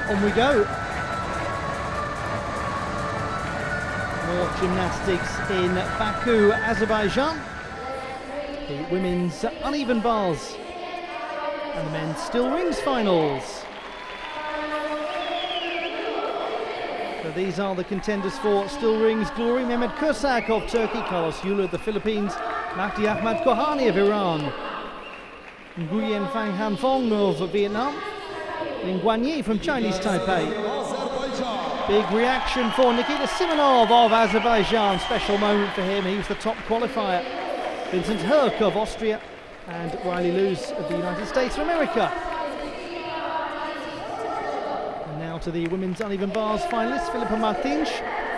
On we go. More gymnastics in Baku, Azerbaijan. The women's uneven bars and the men's still rings finals. So these are the contenders for still rings glory. Mehmet Kursak of Turkey, Carlos Yulu of the Philippines, Mahdi Ahmad Kohani of Iran, Nguyen Phang Han Phong of Vietnam, Lin Guanyi from Chinese Taipei. Big reaction for Nikita Simonov of Azerbaijan. Special moment for him. He was the top qualifier. Vincent Herk of Austria and Riley Lewis of the United States of America. And now to the women's uneven bars finalists. Filipa Martins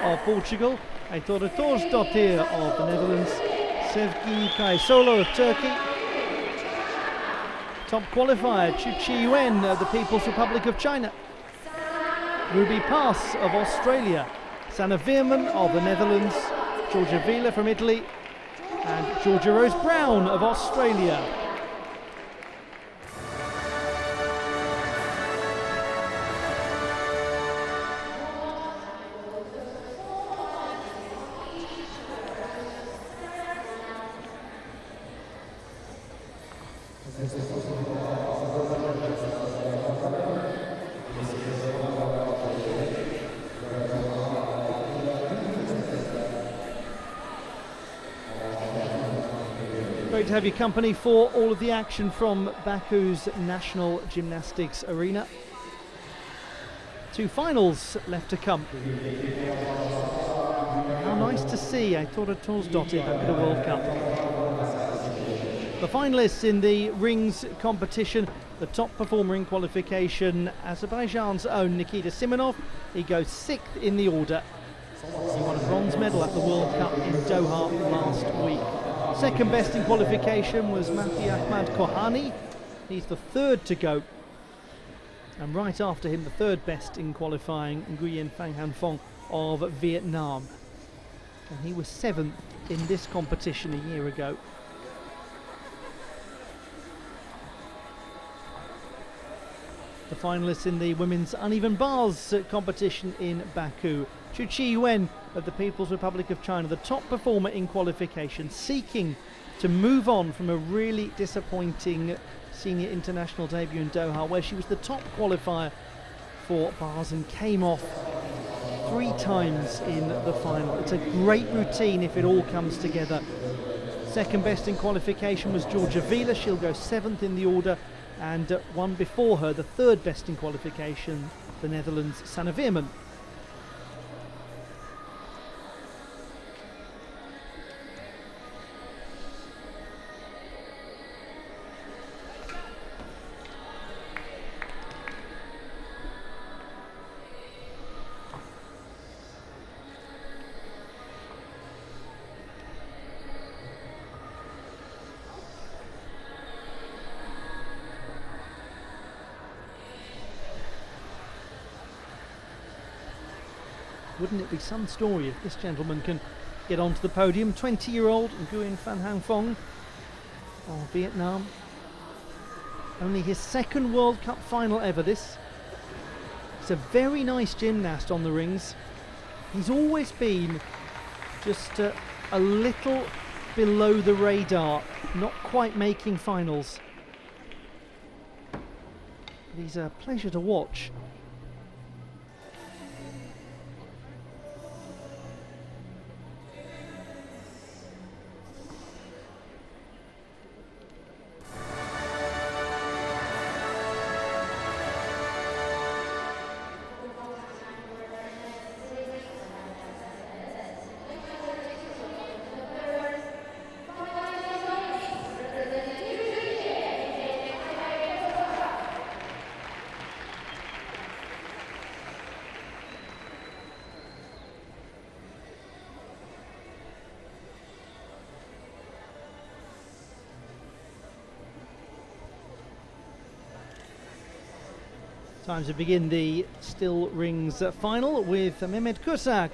of Portugal, Heitora Thorsdottir of the Netherlands, Sevgi Kaysolo of Turkey. Top qualifier Chu Chi-Yuen of the People's Republic of China, Ruby Pass of Australia, Sanna Veerman of the Netherlands, Georgia Vila from Italy, and Georgia Rose Brown of Australia. Great to have your company for all of the action from Baku's National Gymnastics Arena. Two finals left to come. How nice to see Heitora Thorsdottir back at the World Cup. The finalists in the rings competition, the top performer in qualification, Azerbaijan's own Nikita Simonov. He goes 6th in the order. He won a bronze medal at the World Cup in Doha last week. Second best in qualification was Mahdi Ahmad Kohani. He's the 3rd to go. And right after him, the 3rd best in qualifying, Nguyen Phang Han Phong of Vietnam. And he was 7th in this competition a year ago. The finalists in the women's uneven bars competition in Baku. Chu Chi-Yuen of the People's Republic of China, the top performer in qualification, seeking to move on from a really disappointing senior international debut in Doha, where she was the top qualifier for bars and came off 3 times in the final. It's a great routine if it all comes together. Second best in qualification was Georgia Vila. She'll go 7th in the order. And one before her, the 3rd best in qualification, the Netherlands' Sanna Veerman. Wouldn't it be some story if this gentleman can get onto the podium? 20-year-old Nguyen Phang Han Phong of Vietnam. Only his 2nd World Cup final ever, this. He's a very nice gymnast on the rings. He's always been just a little below the radar, not quite making finals. But he's a pleasure to watch. Time to begin the still rings final with Mehmet Kursak,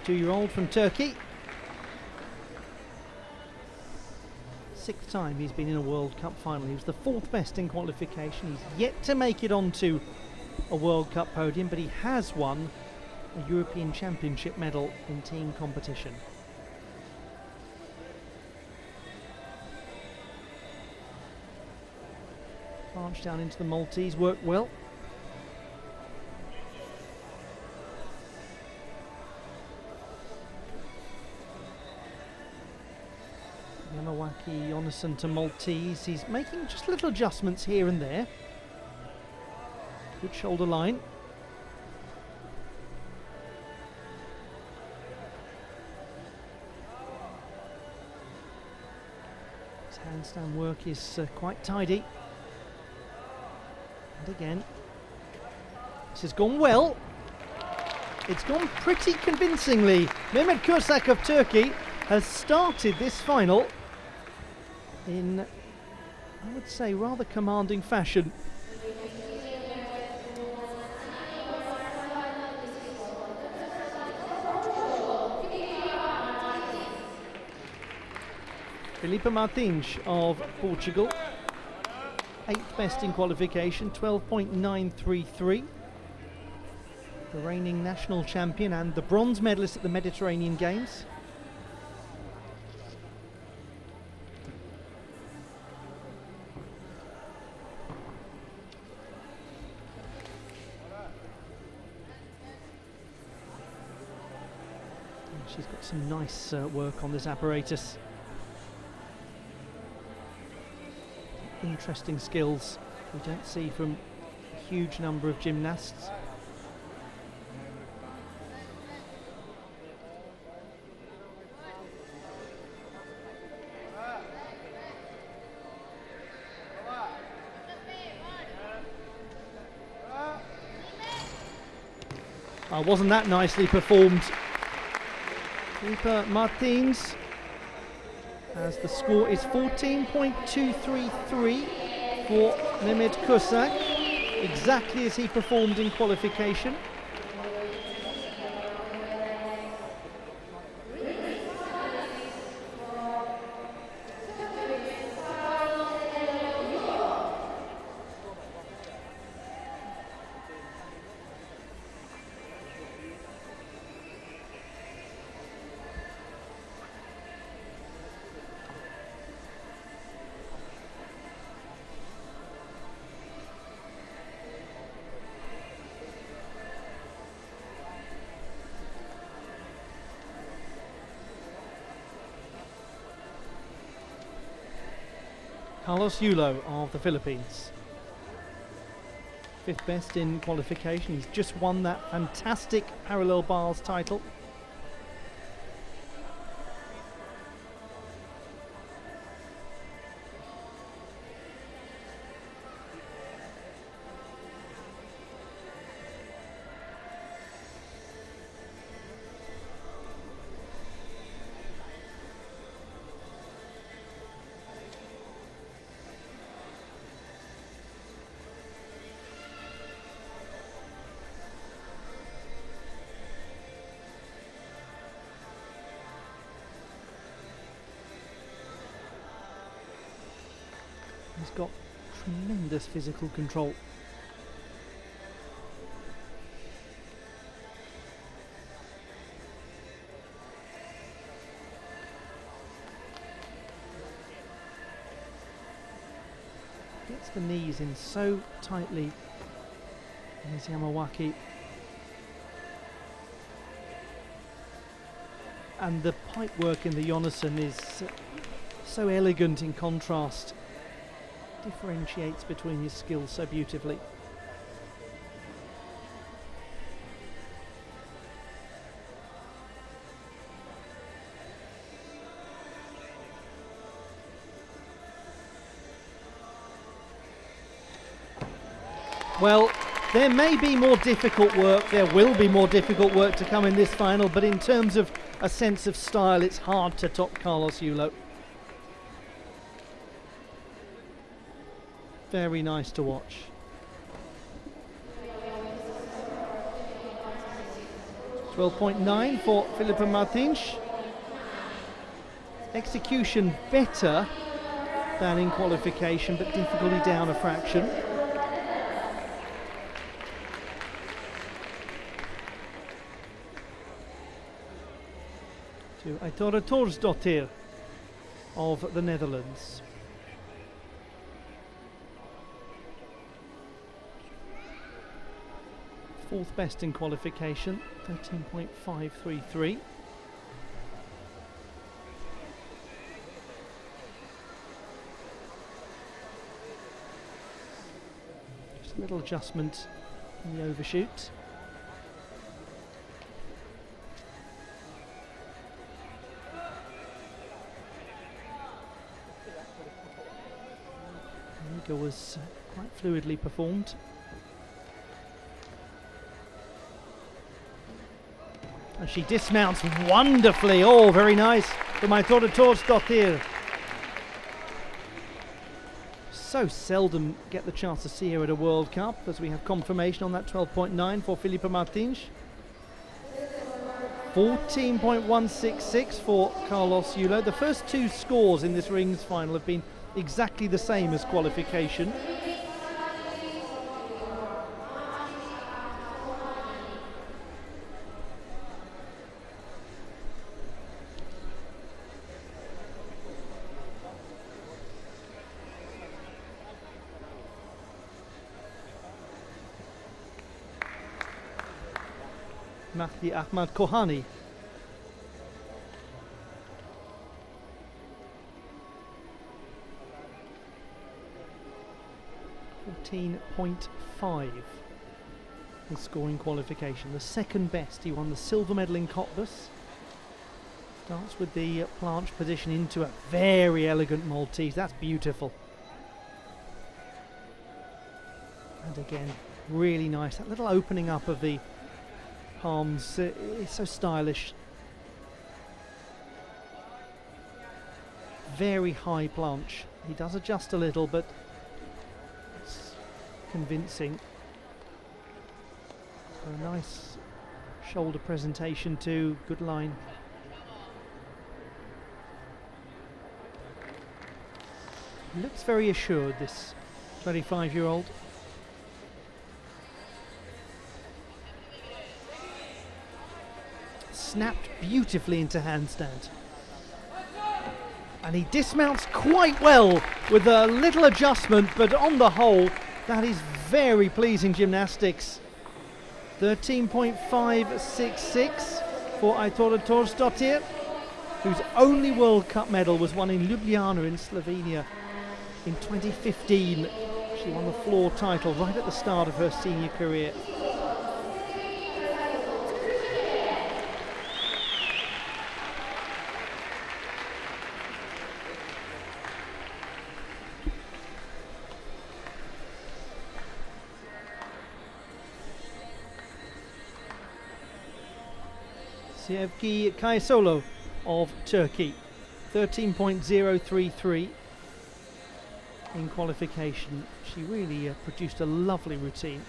22-year-old from Turkey. 6th time he's been in a World Cup final. He was the 4th best in qualification. He's yet to make it onto a World Cup podium, but he has won a European Championship medal in team competition. Launch down into the Maltese, worked well. Yamawaki Jonassen to Maltese. He's making just little adjustments here and there. Good shoulder line. His handstand work is quite tidy. And again, this has gone well. It's gone pretty convincingly. Mehmet Kursak of Turkey has started this final in, I would say, rather commanding fashion. Filipe Martins of Portugal, 8th best in qualification, 12.933. The reigning national champion and the bronze medalist at the Mediterranean Games. She's got some nice work on this apparatus. Interesting skills we don't see from a huge number of gymnasts. Wasn't that nicely performed? Filipe Martins, as the score is 14.233 for Mehmet Kursak, exactly as he performed in qualification. Carlos Yulo of the Philippines, 5th best in qualification. He's just won that fantastic parallel bars title. He's got tremendous physical control. Gets the knees in so tightly. There's Yamawaki. And the pipe work in the Jonassen is so elegant in contrast. Differentiates between his skills so beautifully. Well, there may be more difficult work, there will be more difficult work to come in this final, but in terms of a sense of style, it's hard to top Carlos Yulo. Very nice to watch. .9 for Filipe Martins. Execution better, than in qualification, but difficulty down a fraction. To Aitora Thorsdottir of the Netherlands. Fourth best in qualification, 13.533. Just a little adjustment in the overshoot. The Liga was quite fluidly performed. And she dismounts wonderfully. Oh, very nice from Aitora Thorsdottir. So seldom get the chance to see her at a World Cup, as we have confirmation on that 12.9 for Filipa Martins. 14.166 for Carlos Yulo. The first two scores in this rings final have been exactly the same as qualification. Mahdi Ahmad Kohani. .5 in scoring qualification, the second best. He won the silver medal in Cottbus. Starts with the planche position into a very elegant Maltese. That's beautiful. And again, really nice. That little opening up of the palms is so stylish. Very high planche. He does adjust a little, but it's convincing. A nice shoulder presentation too. Good line. Looks very assured, this 25-year-old. Snapped beautifully into handstand. And he dismounts quite well with a little adjustment, but on the whole, that is very pleasing gymnastics. 13.566 for Aitora Thorsdottir, whose only World Cup medal was won in Ljubljana in Slovenia in 2015. She won the floor title right at the start of her senior career. Sevgi Kaysolo of Turkey, 13.033 in qualification. She really produced a lovely routine.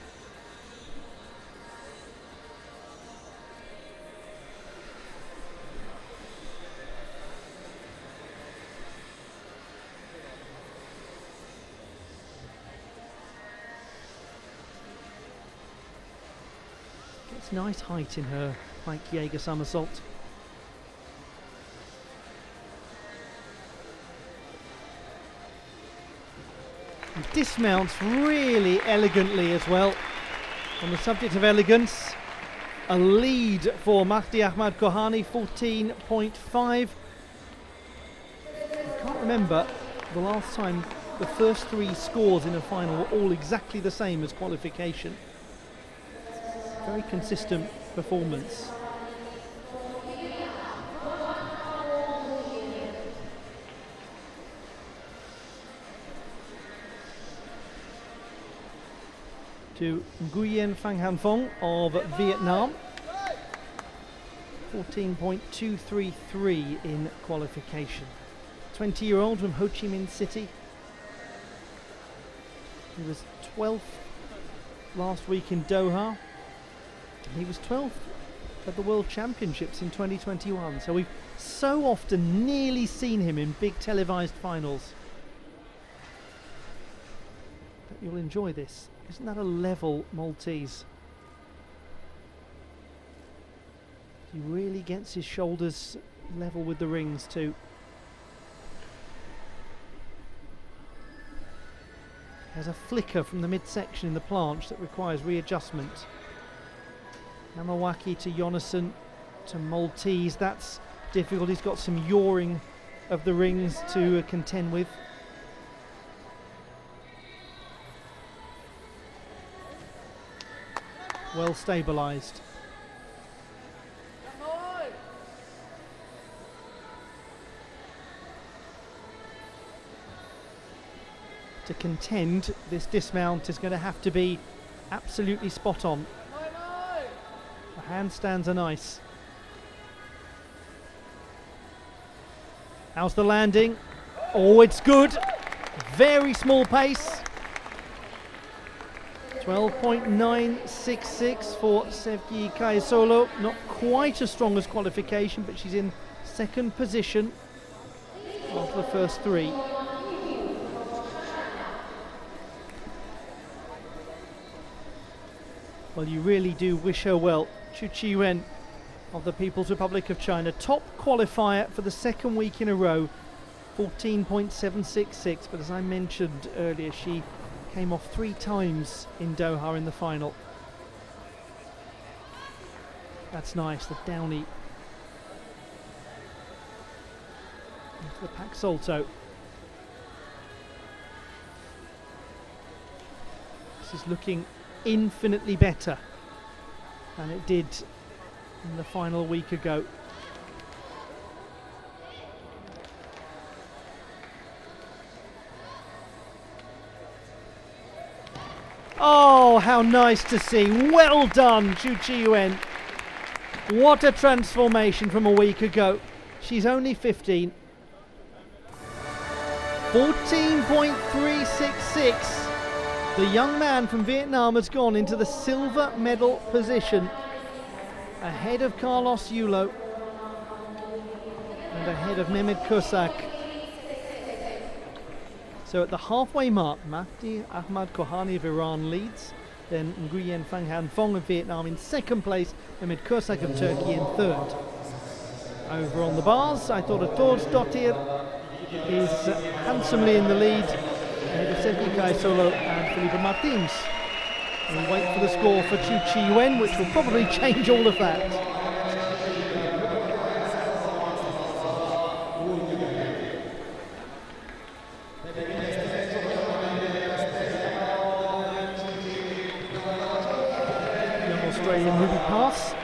Gets nice height in her Pike Jaeger somersault. And dismounts really elegantly as well. On the subject of elegance, a lead for Mahdi Ahmad Kohani, 14.5. I can't remember the last time the first three scores in a final were all exactly the same as qualification. Very consistent performance. To Nguyen Phang Han Phong of Vietnam, 14.233 in qualification. 20-year-old from Ho Chi Minh City. He was 12th last week in Doha. He was 12th at the World Championships in 2021, so we've so often nearly seen him in big televised finals. you'll enjoy this. Isn't that a level Maltese? He really gets his shoulders level with the rings too. There's a flicker from the midsection in the planche that requires readjustment. Yamawaki to Jonasson to Maltese. That's difficult. He's got some yawing of the rings to contend with. Well stabilised. To contend, this dismount is going to have to be absolutely spot on. The handstands are nice. How's the landing? Oh, it's good. Very small pace. 12.966 for Sevgi Kaisolo. Not quite as strong as qualification, but she's in second position after the first three. Well, you really do wish her well. Chu Chi-wen of the People's Republic of China, top qualifier for the second week in a row, 14.766, but as I mentioned earlier, she came off 3 times in Doha in the final. That's nice, the downy into the pack salto. This is looking infinitely better than it did in the final week ago. Oh, how nice to see. Well done, Chu Chi-wen. What a transformation from a week ago. She's only 15. 14.366. The young man from Vietnam has gone into the silver medal position, ahead of Carlos Yulo and ahead of Mehmet Kosak. So at the halfway mark, Mahdi Ahmad Kohani of Iran leads, then Nguyen Phang Han Phong of Vietnam in second place, Mehmet Kosak of Turkey in third. Over on the bars, I thought Thordsdottir is handsomely in the lead, ahead of Sevgi Kaisolo and Felipe Martins. We'll wait for the score for Chu Chi-wen, which will probably change all of that. Young Australian Ruby Pass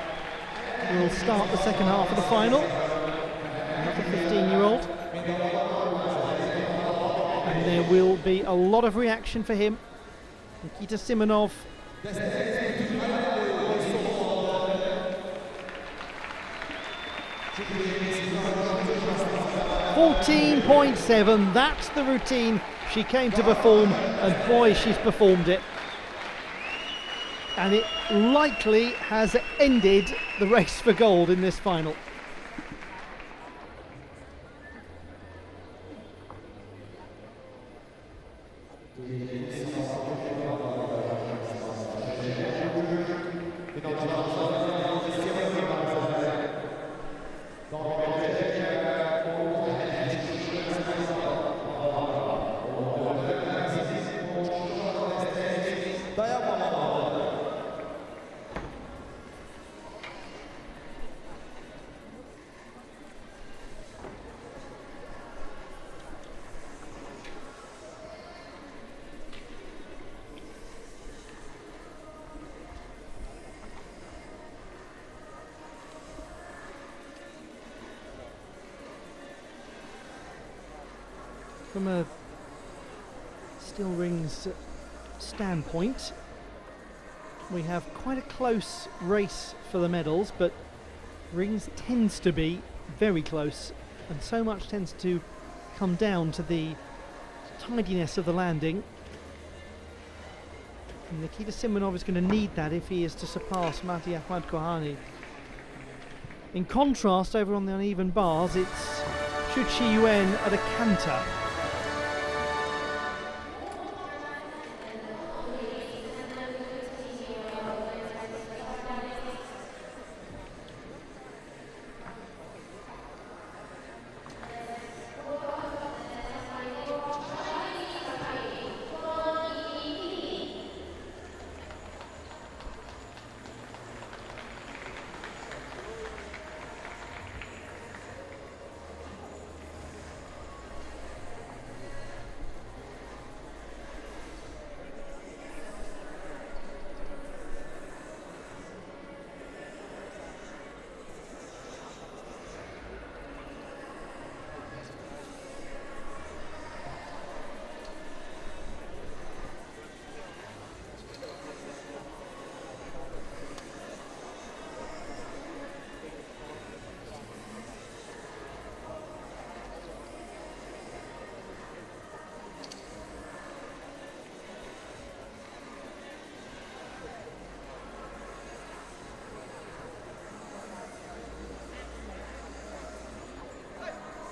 will start the second half of the final. Another 15-year-old. And there will be a lot of reaction for him. Nikita Simonov. 14.7, that's the routine she came to perform, and boy, she's performed it. And it likely has ended the race for gold in this final. From a steel rings standpoint, we have quite a close race for the medals, but rings tends to be very close, and so much tends to come down to the tidiness of the landing. And Nikita Simonov is going to need that if he is to surpass Mahdi Ahmad Kohani. In contrast, over on the uneven bars, it's Chu Chi-wen at a canter.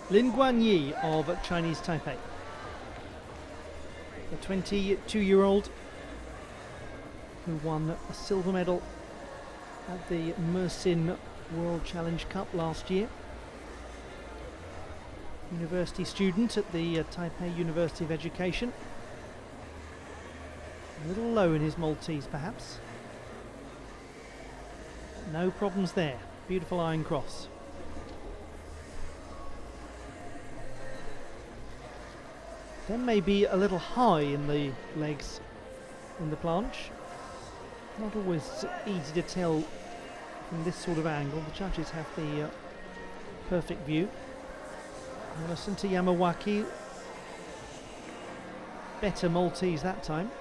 Lin Guanyi of Chinese Taipei. The 22-year-old who won a silver medal at the Mersin World Challenge Cup last year. University student at the Taipei University of Education. A little low in his Maltese perhaps. No problems there. Beautiful iron cross. Then maybe a little high in the legs in the planche. Not always easy to tell from this sort of angle. The judges have the perfect view. Listen to Yamawaki. Better Maltese that time.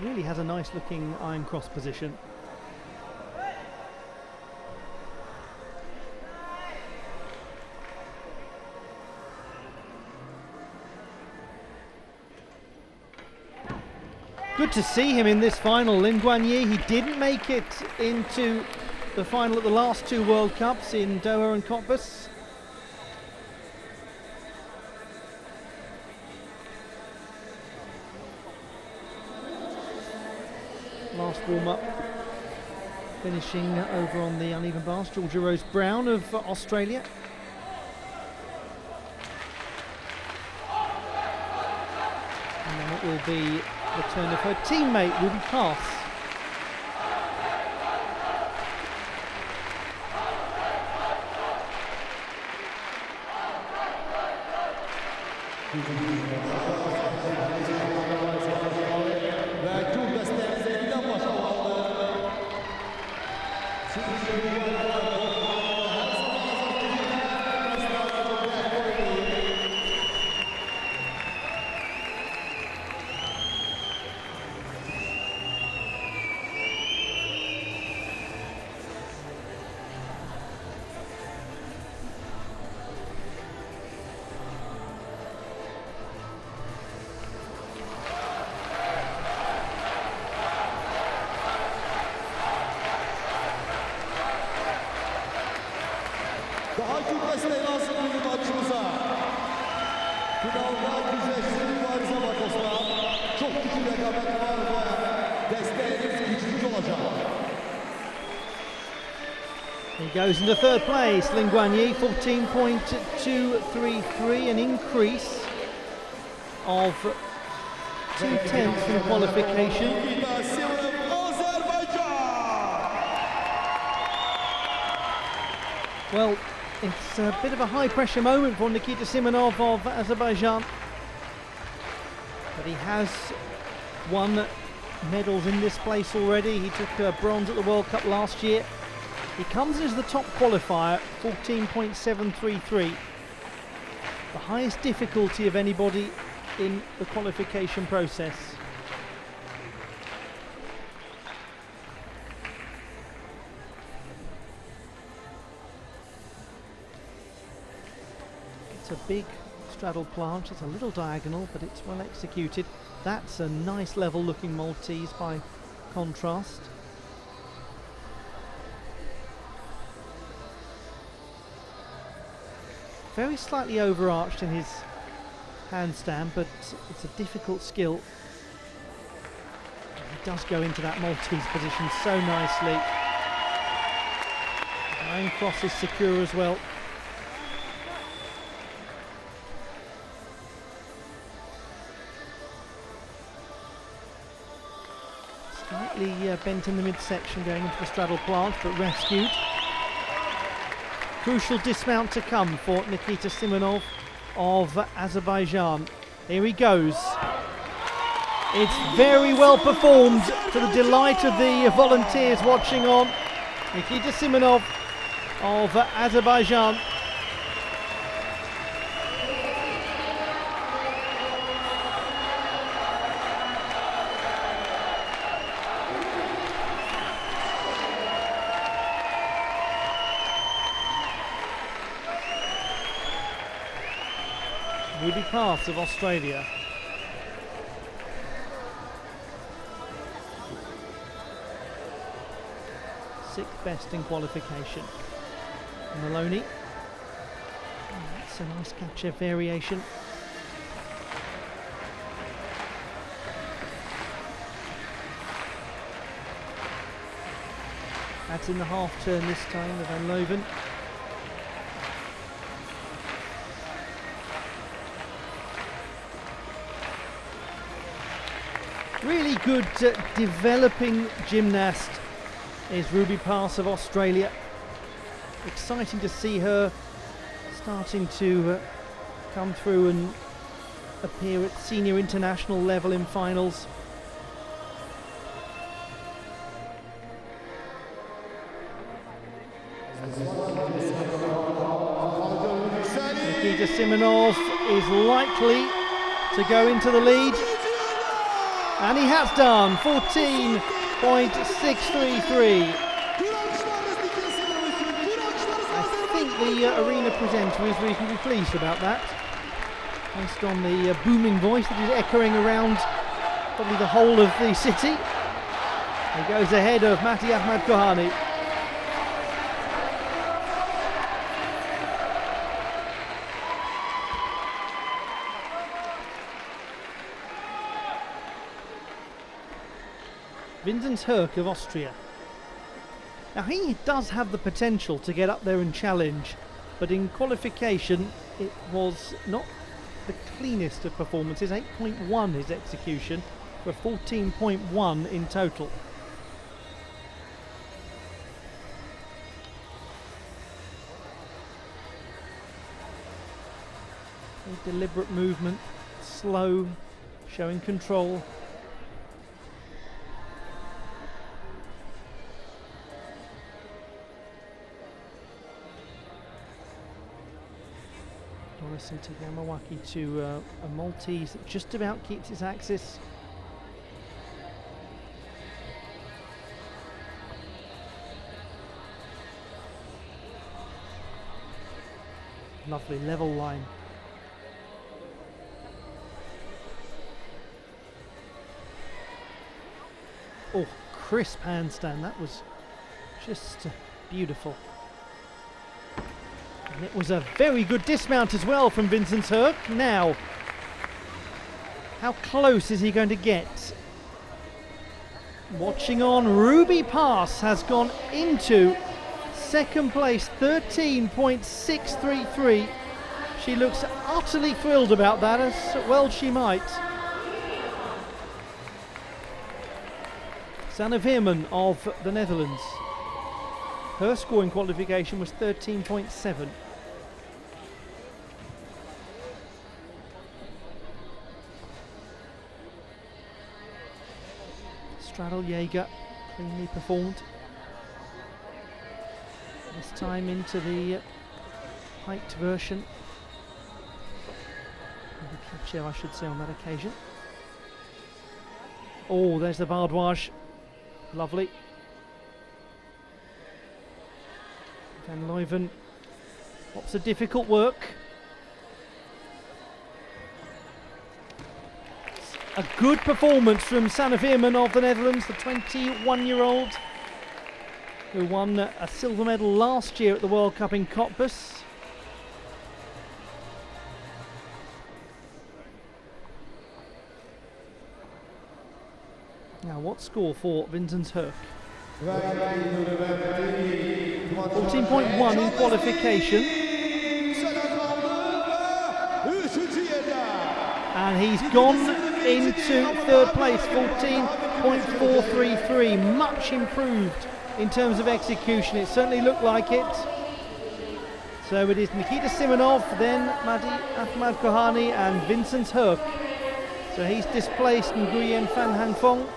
Really has a nice looking iron cross position. Good to see him in this final. Lin Guanyi, he didn't make it into the final at the last two World Cups in Doha and Cottbus. Last warm-up finishing over on the uneven bars, Georgia Rose Brown of Australia. And then it will be the turn of her teammate, Ruby Pass. Daha kütlesine yansıdığı maçımıza finalda güzleştiği mübarize Bakos'la çok güçlü rekabet var ve desteğiniz güçlü olacak. He goes into third place, Lin Guanyi, 14.233, an increase of 2/10 in qualification. Well, it's a bit of a high pressure moment for Nikita Simonov of Azerbaijan, but he has won medals in this place already. He took bronze at the World Cup last year. He comes as the top qualifier, 14.733, the highest difficulty of anybody in the qualification process. It's a big straddle planche, it's a little diagonal, but it's well executed. That's a nice level looking Maltese by contrast. Very slightly overarched in his handstand, but it's a difficult skill. He does go into that Maltese position so nicely. The iron cross is secure as well. Slightly bent in the midsection going into the straddle planche, but rescued. Crucial dismount to come for Nikita Simonov of Azerbaijan. Here he goes. It's very well performed, to the delight of the volunteers watching on. Nikita Simonov of Azerbaijan. Ruby Pass of Australia. Sixth best in qualification. Maloney. That's a nice catcher variation. That's in the half turn this time with Van Leuven. Really good developing gymnast is Ruby Pass of Australia. Exciting to see her starting to come through and appear at senior international level in finals. Nikita Simonov is likely to go into the lead, and he has done. 14.633. I think the arena presenter is reasonably pleased about that, based on the booming voice that is echoing around probably the whole of the city. He goes ahead of Mati Ahmad Kohani. Vincent Herk of Austria. Now he does have the potential to get up there and challenge, but in qualification it was not the cleanest of performances. 8.1 his execution for 14.1 in total. A deliberate movement, slow, showing control. To Yamawaki to a Maltese that just about keeps its axis. Lovely level line. Oh, crisp handstand, that was just beautiful. And it was a very good dismount as well from Vincent Herk. Now, how close is he going to get? Watching on, Ruby Pass has gone into second place, 13.633. She looks utterly thrilled about that, as well she might. Sanne Veerman of the Netherlands. Her score in qualification was 13.7. Straddle Jaeger cleanly performed. This time into the height version. The catcher, I should say, on that occasion. Oh, there's the bardwage. Lovely. Van Leuven, lots of difficult work. A good performance from Sanne Veerman of the Netherlands, the 21-year-old who won a silver medal last year at the World Cup in Cottbus. Now, what score for Vincent Herk? 14.1 in qualification. And he's gone into third place, 14.433. Much improved in terms of execution. It certainly looked like it. So it is Nikita Simonov, then Mati Ahmad Kohani and Vincent Herk. So he's displaced Nguyen Phan Hang Phong.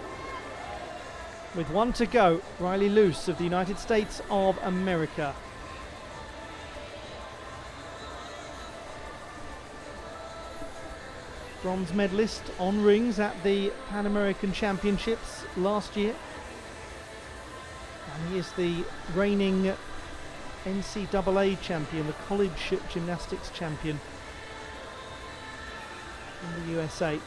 With one to go, Riley Luce of the United States of America. Bronze medalist on rings at the Pan American Championships last year. And he is the reigning NCAA champion, the college gymnastics champion in the USA.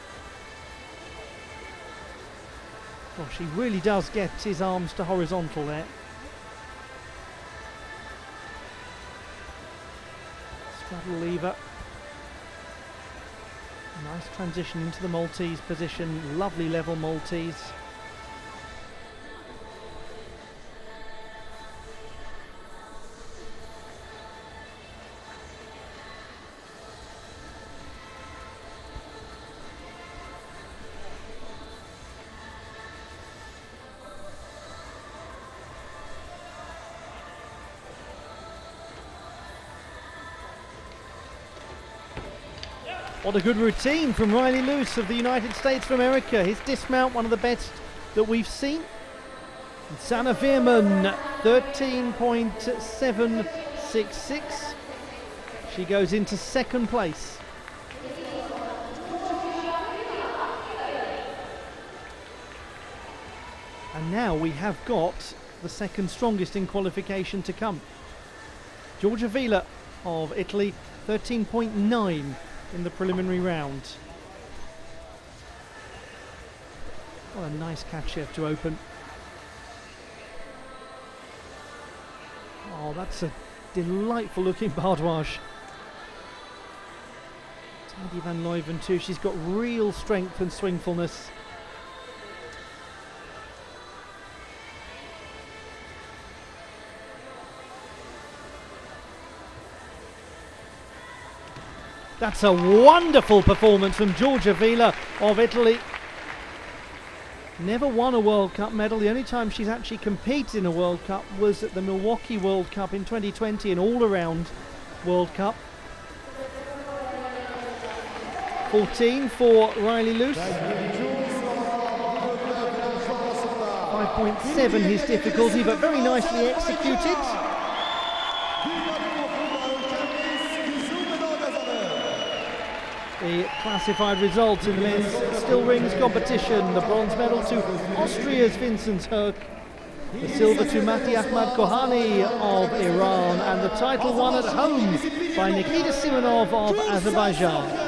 Gosh, he really does get his arms to horizontal there. Straddle lever. Nice transition into the Maltese position. Lovely level Maltese. What a good routine from Riley Luce of the United States of America. His dismount, one of the best that we've seen. And Sanne Veerman, 13.766. She goes into second place. And now we have got the second strongest in qualification to come. Giorgia Vila of Italy, 13.9 in the preliminary round. What a nice catch to open. Oh, that's a delightful looking bardage. Tidy van Leuven too. She's got real strength and swingfulness. That's a wonderful performance from Giorgia Vila of Italy. Never won a World Cup medal. The only time she's actually competed in a World Cup was at the Milwaukee World Cup in 2020, an all-around World Cup. 14 for Riley Luce. 5.7 his difficulty, but very nicely executed. The classified results in the men's still rings competition. The bronze medal to Austria's Vincent Herk, the silver to Mati Ahmad Kohani of Iran, and the title won at home by Nikita Simonov of Azerbaijan.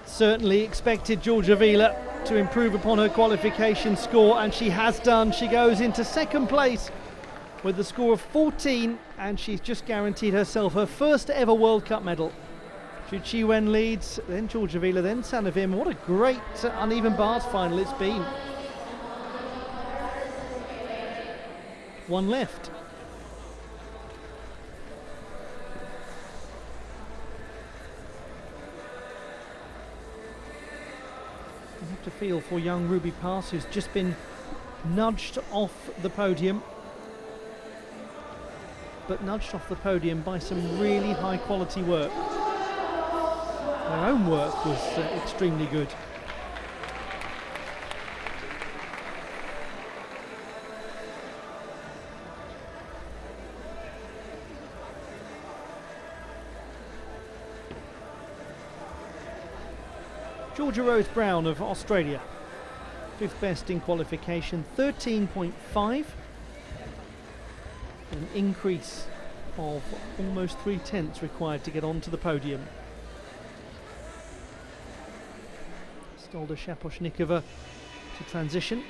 Certainly expected Giorgia Vila to improve upon her qualification score, and she has done. She goes into second place with a score of 14, and she's just guaranteed herself her first ever World Cup medal. Xu Qi-wen leads, then Giorgia Vila, then Sanne Veerman. What a great uneven bars final it's been. One left. You have to feel for young Ruby Pass, who's just been nudged off the podium, but nudged off the podium by some really high quality work. Her own work was extremely good. Georgia Rose Brown of Australia, fifth best in qualification, 13.5, an increase of almost 3/10 required to get onto the podium. Stolda Shaposhnikova to transition.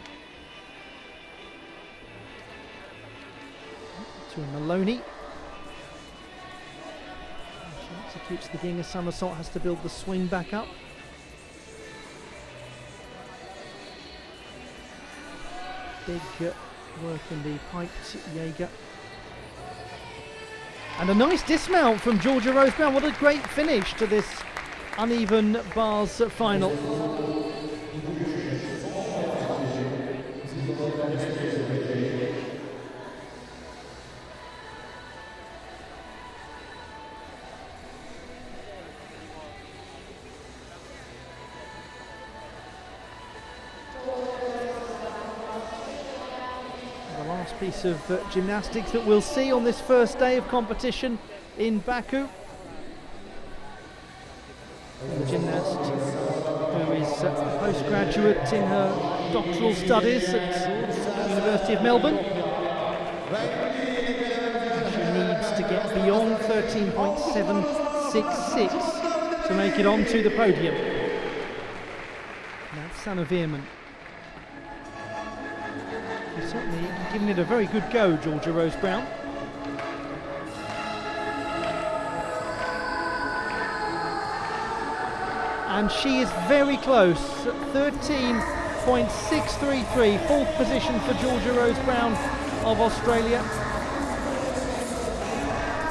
To Maloney. She executes the Ginga somersault, has to build the swing back up. Big work in the piped Jaeger. And a nice dismount from Georgia Rose Brown. What a great finish to this uneven bars final. The last piece of gymnastics that we'll see on this first day of competition in Baku. The gymnast who is a postgraduate in her doctoral studies at the University of Melbourne. She needs to get beyond 13.766 to make it onto the podium. That's Sanne Veerman. She's certainly given it a very good go, Georgia Rose Brown. And she is very close, 13.633, fourth position for Georgia Rose Brown of Australia.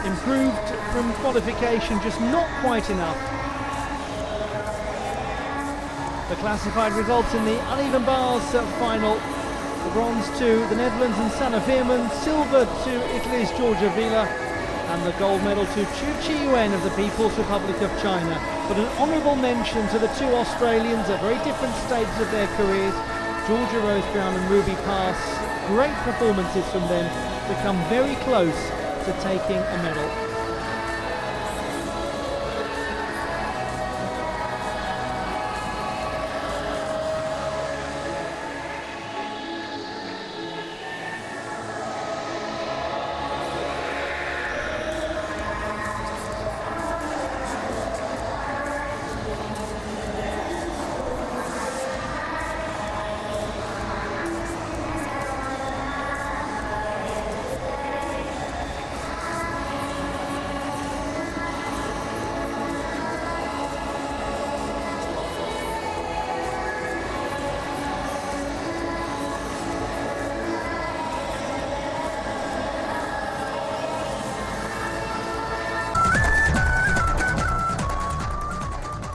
Improved from qualification, just not quite enough. The classified results in the uneven bars final. The bronze to the Netherlands and Sanne Veerman, silver to Italy's Georgia Villa, and the gold medal to Chu Chi-yuen of the People's Republic of China. But an honourable mention to the two Australians at very different stages of their careers, Georgia Rose Brown and Ruby Pass. Great performances from them to come very close to taking a medal.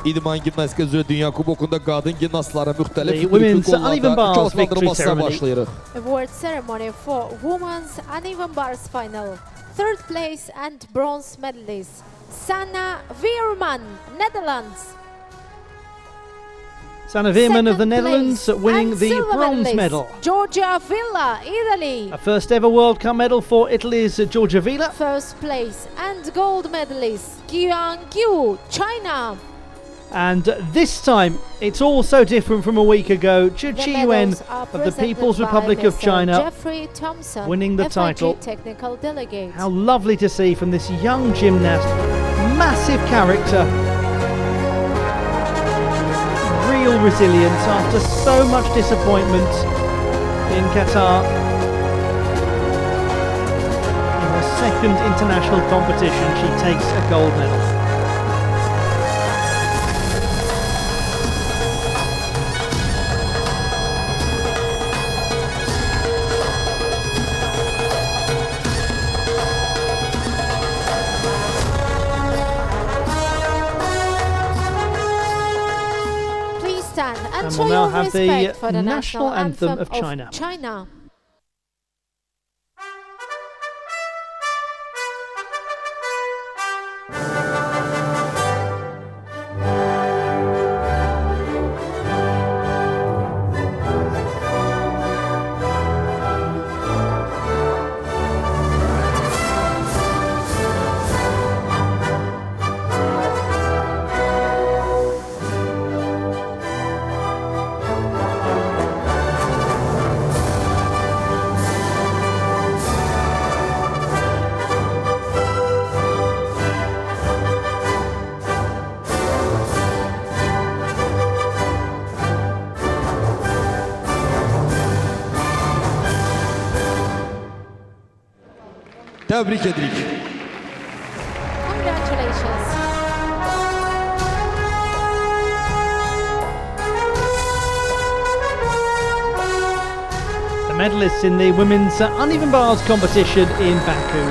İdman gimnastika üzrə Dünya Kubokunda qadın gimnastlara müxtəlif kollarda mükafatlandırılmasına başlayırıq. Award ceremony for women's uneven bars final. Third place and bronze medalist Sanne Veerman, Netherlands. Sanne Veerman of the Netherlands winning the bronze medal. Georgia Villa, Italy. A first ever World Cup medal for Italy's Georgia Villa. First place and gold medalist Qiu, China. And this time, it's all so different from a week ago. Chu Chi-yuen of the People's Republic of China winning the title. How lovely to see from this young gymnast. Massive character. Real resilience after so much disappointment in Qatar. In her second international competition, she takes a gold medal. And we'll now have the national anthem of China. Tebrik edirik. Congratulations. The medalists in the women's uneven bars competition in Baku.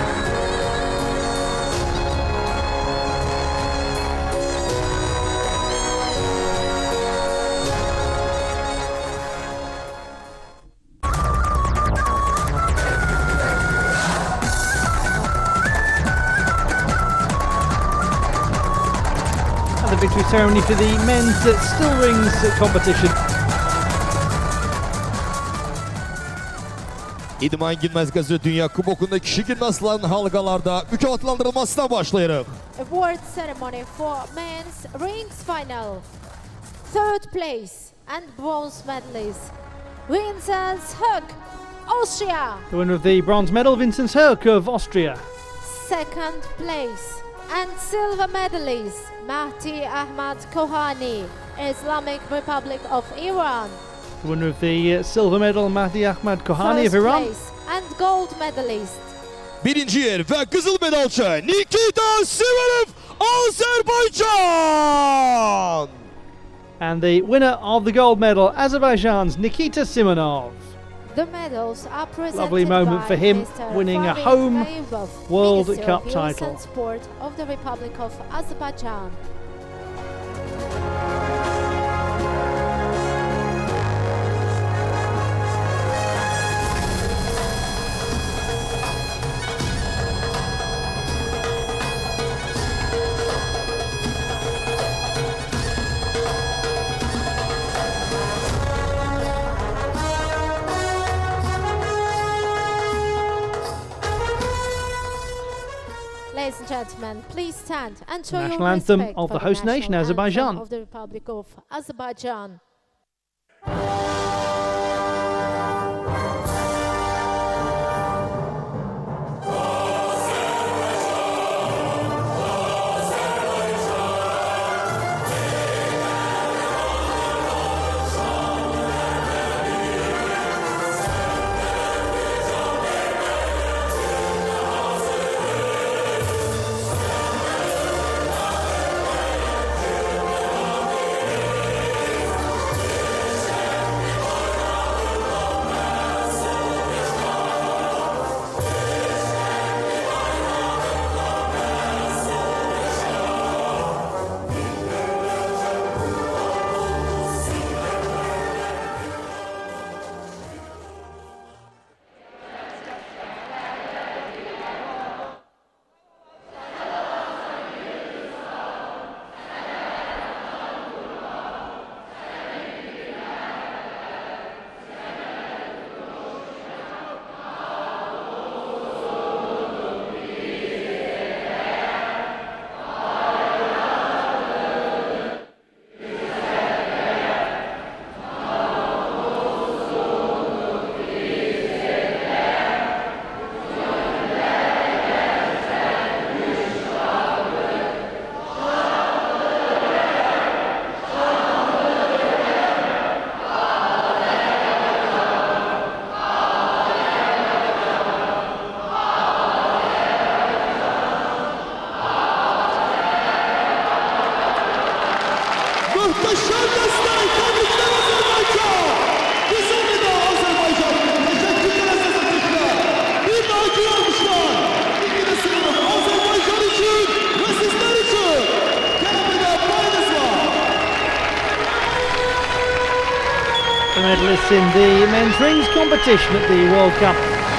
The victory ceremony for the men's still rings competition. İdman Gimnastikası Dünya Kubokunda kişi gimnastların halkalarda mükafatlandırılmasına başlayırıq. Award ceremony for men's rings final. Third place and bronze medalist Vincent Höck, Austria. The winner of the bronze medal, Vincent Höck of Austria. Second place and silver medalist Mahdi Ahmad Kohani, Islamic Republic of Iran. The winner of the silver medal, Mahdi Ahmad Kohani of First Iran. place and gold medalist. Birinci yer ve kızıl medalçı Nikita Simonov, Azerbaycan. And the winner of the gold medal, Azerbaijan's Nikita Simonov. The medals are presented Lovely moment by for him, Mr. winning a Farid home Gayubov, World Minister Cup of Youth title. and Sport of the Republic of Azerbaijan. Ladies and gentlemen, please stand and show your National anthem respect of for the host national nation, anthem Azerbaijan. of the Republic of Azerbaijan. Muhteşem destek, tebrikler Azerbaycan. Kızıl medal Azerbaycan'ın teşekkürler Azerbaycan'a. Bir dahaki almışlar. İkinci sınıf Azerbaycan için ve sizler için. Kenarda payınız var. The medalists in the men's rings competition at the World Cup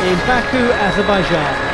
in Baku, Azerbaijan.